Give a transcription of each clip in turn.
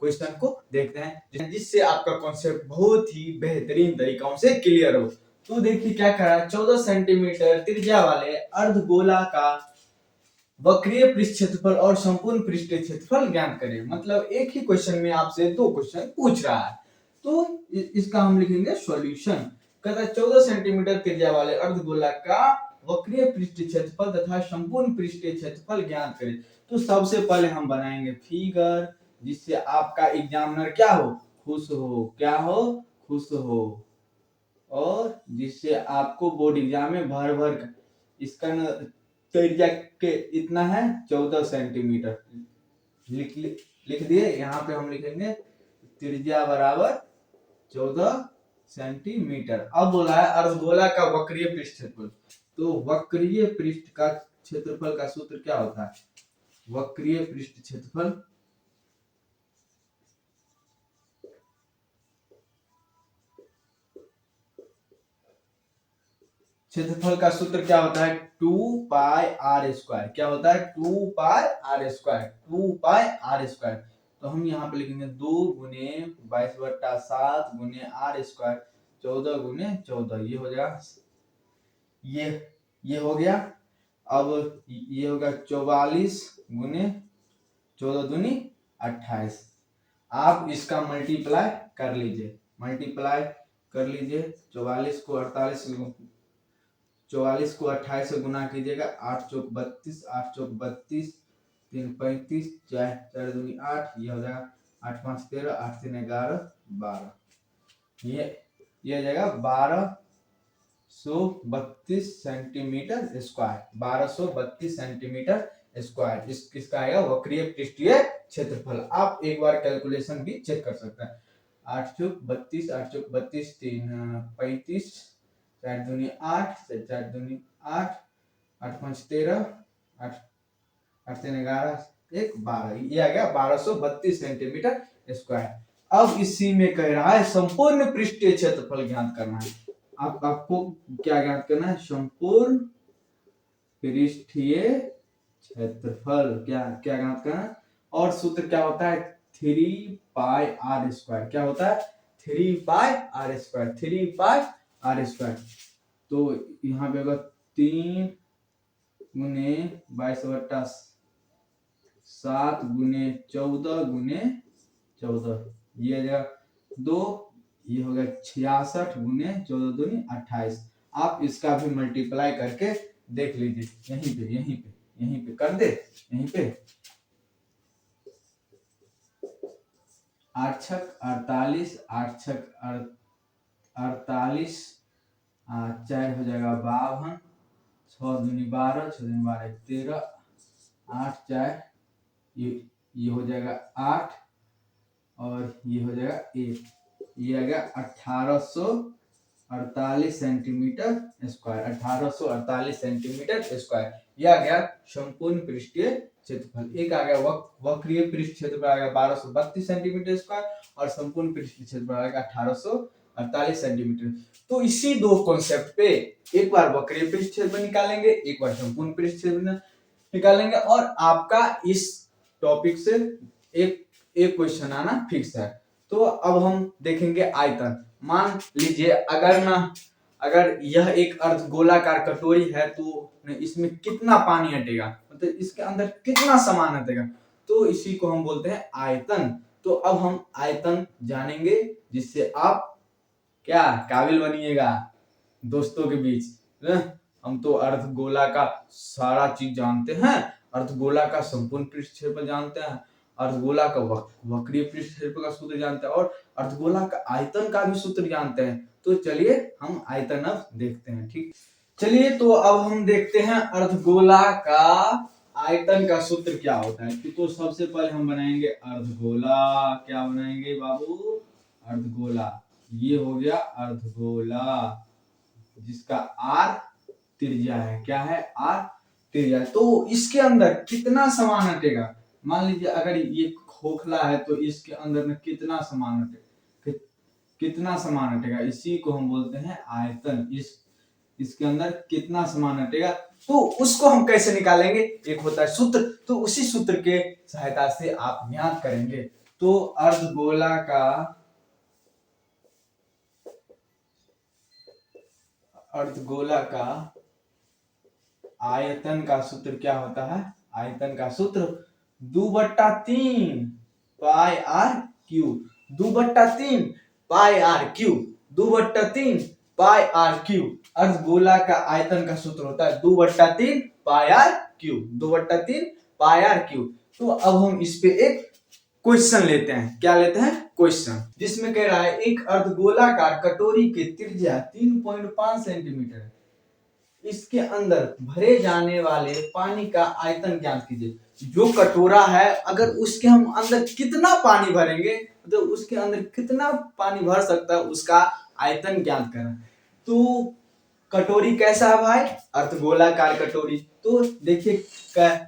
Question को देखते हैं जिससे आपका कॉन्सेप्ट बहुत ही बेहतरीन तरीकों से क्लियर हो। तो देखिए क्या कर रहा है, 14 सेंटीमीटर त्रिज्या वाले अर्धगोला का वक्रीय पृष्ठ क्षेत्रफल और संपूर्ण पृष्ठीय क्षेत्रफल ज्ञात करें। मतलब एक ही क्वेश्चन में आपसे दो क्वेश्चन पूछ रहा है, तो इसका हम लिखेंगे सॉल्यूशन। कहता है 14 सेंटीमीटर त्रिज्या वाले अर्धगोला का वक्रीय पृष्ठीय क्षेत्रफल तथा संपूर्ण पृष्ठीय क्षेत्रफल ज्ञात करें। तो सबसे पहले हम बनाएंगे फिगर, जिससे आपका एग्जामिनर क्या हो, खुश हो, क्या हो, खुश हो, और जिससे आपको बोर्ड एग्जाम में भर भर इसका त्रिज्या के इतना है 14 सेंटीमीटर लिख दिए। यहाँ पे हम लिखेंगे त्रिज्या बराबर 14 सेंटीमीटर। अब बोला है अर्धगोला का वक्रीय पृष्ठ क्षेत्रफल। तो वक्रीय पृष्ठ का क्षेत्रफल का सूत्र क्या होता है, वक्रीय पृष्ठ क्षेत्रफल क्षेत्रफल का सूत्र क्या होता है, 2πr²। क्या होता है, 2πr², 2πr²। तो हम यहाँ पे लिखेंगे 2 गुने 22/7 गुने r², 14 गुने 14। ये हो जाएगा, ये हो गया। अब ये होगा 44 गुने 14 दूनी 28। आप इसका मल्टीप्लाई कर लीजिए, मल्टीप्लाई कर लीजिए। 44 को 28 से गुना कीजिएगा, 8 चौक 32, 8 चौक 32, 3 35, 4 दूनी 8, ये हो जाएगा 8 5 13, 8 3 11 12। ये हो जाएगा 1232 सेंटीमीटर स्क्वायर, 1232 सेंटीमीटर स्क्वायर इसका आएगा वक्रीय पृष्ठीय क्षेत्रफल। आप एक बार कैलकुलेशन भी चेक कर सकते हैं। 8 चौक 32, 8 चौक 32, 3 35, 4 दूनी 8, 4 दूनी 8, 8 5 13, 8 3 11, 1 12। ये आ गया 1232 सेंटीमीटर स्क्वायर। अब इसी में कह रहा है संपूर्ण पृष्ठीय क्षेत्रफल ज्ञात करना है। आपको क्या ज्ञात करना है, संपूर्ण पृष्ठीय क्षेत्रफल क्या क्या ज्ञात करना है। और सूत्र क्या होता है, 3πr²। क्या होता है, 3πr², 3πr²। तो यहाँ पे होगा 3 गुने 22/7 गुने 14 गुने 14, ये हो जाएगा 2, ये हो गया 66 गुने 14 दूनी 28। आप इसका भी मल्टीप्लाई करके देख लीजिए, यहीं पे कर दे, यहीं पे 8 छक 48, 8 छक 48, 4 हो जाएगा 52, 6 दूनी 12, 6 दूनी 12 13, 8 4, ये हो जाएगा 8, और ये हो जाएगा 1, ये आ गया 1848 सेंटीमीटर स्क्वायर, 1848 सेंटीमीटर स्क्वायर। यह आ गया संपूर्ण पृष्ठीय क्षेत्रफल। एक आ गया वक्रीय पृष्ठ क्षेत्रफल आ गया 1232 सेंटीमीटर स्क्वायर, और संपूर्ण पृष्ठीय क्षेत्रफल आ गया 1848 सेंटीमीटर। तो इसी दो कॉन्सेप्ट पे एक बार वक्रीय पृष्ठ क्षेत्रफल निकालेंगे, एक बार संपूर्ण पृष्ठ क्षेत्रफल निकालेंगे, और आपका इस टॉपिक से एक क्वेश्चन आना फिक्स है। तो अब हम देखेंगे आयतन। मान लीजिए अगर यह एक अर्धगोलाकार कटोरी है, तो इसमें कितना पानी हटेगा, मतलब इसके अंदर कितना सामान हटेगा, तो इसी को हम बोलते हैं आयतन। तो अब हम आयतन जानेंगे, जिससे आप क्या काबिल बनिएगा दोस्तों के बीच। हम तो अर्धगोला का सारा चीज जानते हैं, अर्धगोला का संपूर्ण पृष्ठ क्षेत्रफल जानते हैं, अर्धगोला का वक्रीय पृष्ठ क्षेत्रफल का सूत्र जानते हैं, और अर्धगोला का आयतन का भी सूत्र जानते हैं। तो चलिए हम आयतन अब देखते हैं, ठीक। चलिए तो अब हम देखते हैं अर्धगोला का आयतन का सूत्र क्या होता है। तो सबसे पहले हम बनाएंगे अर्धगोला। क्या बनाएंगे बाबू, अर्धगोला। ये हो गया अर्धगोला, जिसका आर त्रिज्या है। क्या है, आर त्रिज्या। तो इसके अंदर कितना सामान हटेगा, मान लीजिए अगर ये खोखला है, तो इसके अंदर में कितना सामान हटेगा, कितना सामान हटेगा, इसी को हम बोलते हैं आयतन। इसके अंदर कितना सामान हटेगा, तो उसको हम कैसे निकालेंगे, एक होता है सूत्र, तो उसी सूत्र के सहायता से आप ज्ञात करेंगे। तो अर्धगोला का आयतन का सूत्र क्या होता है? आयतन का सूत्र 2/3 pi r cube. 2/3 pi r cube. 2/3 pi r cube. अर्धगोला का आयतन का सूत्र होता है 2/3 pi r cube. 2/3 pi r cube. तो अब हम इस पे एक क्वेश्चन लेते हैं। क्या लेते हैं? क्वेश्चन, जिसमें कह रहा है एक अर्धगोलाकार कटोरी की त्रिज्या 3.5 सेंटीमीटर है, इसके अंदर भरे जाने वाले पानी का आयतन ज्ञात कीजिए। जो कटोरा है अगर उसके हम अंदर कितना पानी भरेंगे, तो उसके अंदर कितना पानी भर सकता है उसका आयतन ज्ञात करना। तो कटोरी कैसा है भाई? अर्धगोलाकार कटोरी। तो देखिए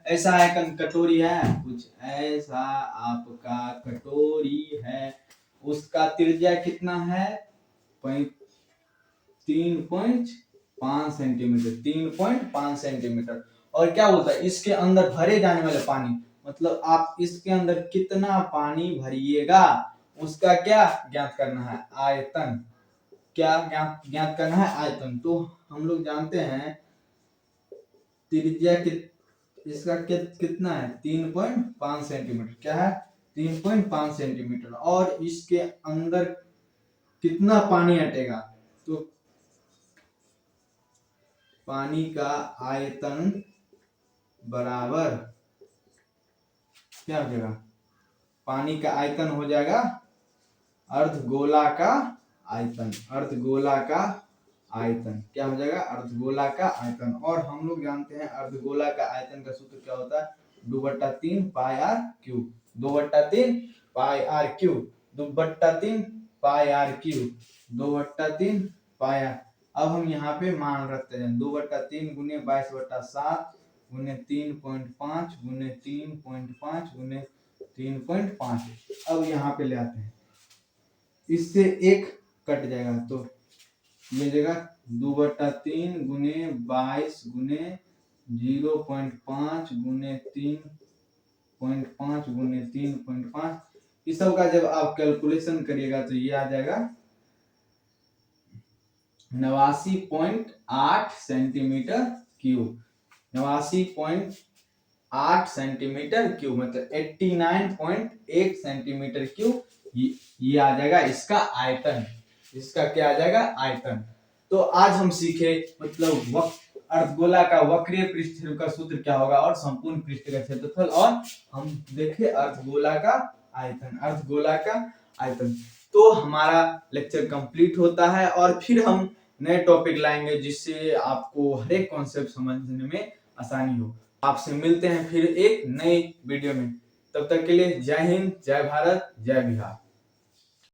ऐसा है कटोरी है, कुछ ऐसा आपका कटोरी है, उसका त्रिज्या कितना है? 3.5 सेंटीमीटर। 3.5 सेंटीमीटर। और क्या बोलता है? इसके अंदर भरे जाने वाले पानी, मतलब आप इसके अंदर कितना पानी भरिएगा उसका क्या ज्ञात करना है? आयतन। क्या ज्ञात करना है? आयतन। तो हम लोग जानते हैं त्रिज्या इसका कितना है? 3.5 सेंटीमीटर। क्या है? 3.5 सेंटीमीटर। और इसके अंदर कितना पानी हटेगा? तो पानी का आयतन बराबर क्या हो जाएगा? पानी का आयतन हो जाएगा अर्धगोला का आयतन। अर्धगोला का आयतन क्या हो जाएगा? अर्धगोला का आयतन। और हम लोग जानते हैं अर्धगोला का आयतन का सूत्र क्या होता है? 2/3 pi r cube. 2/3 pi r cube. 2/3 pi r cube. 2/3 pi r. अब हम यहाँ पे मान रखते हैं 2/3 गुने 22/7 गुने 3.5 गुने 3.5 गुने 3.5। अब यहाँ पे ले आते हैं, इससे एक कट जाएगा तो ये जगह 2/3 गुने 22 गुने 0.5 गुने 3.5 गुने 3.5। इस सब का जब आप कैलकुलेशन करिएगा तो ये आ जाएगा 89.8 सेंटीमीटर क्यूब। 89.8 सेंटीमीटर क्यूब मतलब 89.8 सेंटीमीटर क्यूब। ये आ जाएगा इसका आयतन। इसका क्या आ जाएगा? आयतन। तो आज हम सीखे मतलब अर्धगोला का वक्रीय पृष्ठ का सूत्र क्या होगा और संपूर्ण पृष्ठ का क्षेत्रफल, और हम देखे अर्धगोला का आयतन। अर्धगोला का आयतन। तो हमारा लेक्चर कंप्लीट होता है और फिर हम नए टॉपिक लाएंगे जिससे आपको हर एक कॉन्सेप्ट समझने में आसानी हो। आपसे मिलते हैं फिर एक नए वीडियो में। तब तक के लिए जय हिंद, जय भारत, जय बिहार।